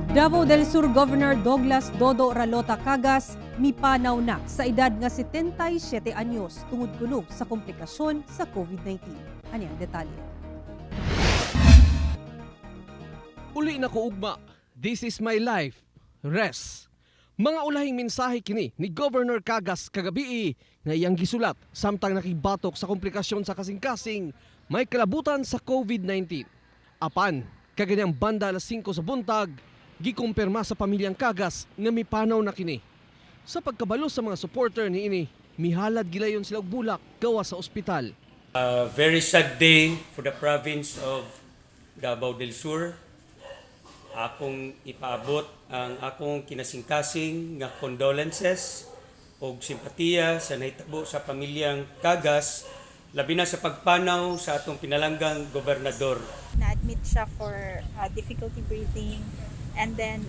Davao del Sur Governor Douglas Dodo Ralota Cagas mipanaw na sa edad nga 77 anyos tungod kuno sa komplikasyon sa COVID-19. Ani ang detalye. Uli na ko ugma, this is my life, rest. Mga ulahing mensahe kini ni Governor Cagas kagabi nga iyang gisulat samtang nakibatok sa komplikasyon sa kasing-kasing may kalabutan sa COVID-19. Apan, kaganyang banda alas 5 sa buntag, gikumpirma sa pamilyang Cagas nga mipanaw na kini. Sa pagkabalo sa mga supporter ni ini, mihalad gilayon sila og bulak gawa sa ospital. A very sad day for the province of Davao del Sur. Akong ipaabot ang akong kinasingkasing nga condolences o simpatiya sa nahitabo sa pamilyang Cagas, labi na sa pagpanaw sa atong pinalanggang gobernador. Na-admit siya for difficulty breathing, and then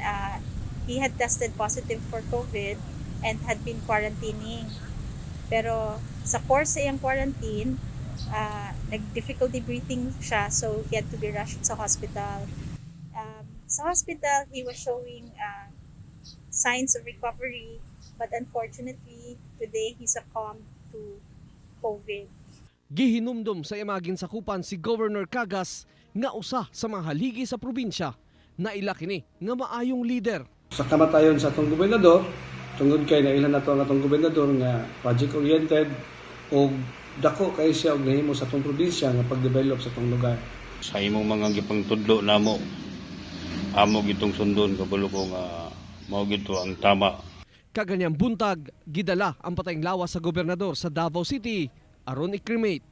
he had tested positive for COVID and had been quarantining. Pero sa course sa iyang quarantine, nag-difficulty breathing siya, so he had to be rushed sa hospital. Sa hospital, he was showing signs of recovery, but unfortunately, today he succumbed to COVID. Gihinumdum sa imagin sakupan si Governor Cagas nga usa sa mga haligi sa probinsya na ila kini nga maayong leader. Sa kamatayon sa atong gobernador, tungod kay nailan nato ang atong gobernador nga project-oriented o dako kay siya og nahimo sa atong probinsya nga pag-develop sa atong lugar. Sa imong mga gipangtudlo namo, amo gitong sundon kabalo ko nga mao gito ang tama. Kaganyang buntag, gidala ang patayng lawas sa gobernador sa Davao City aron i-cremate.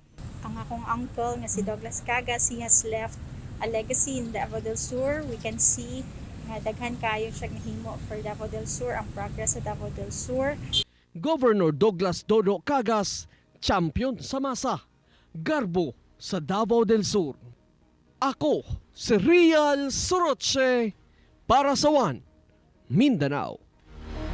Ang akong uncle nga si Douglas Cagas, he has left a legacy in Davao del Sur. We can see nga daghan kayo siya nahimo for Davao del Sur, ang progress sa Davao del Sur. Governor Douglas Dodo Cagas, champion sa masa, garbo sa Davao del Sur. Ako, si Rial Soroche, para sa One Mindanao.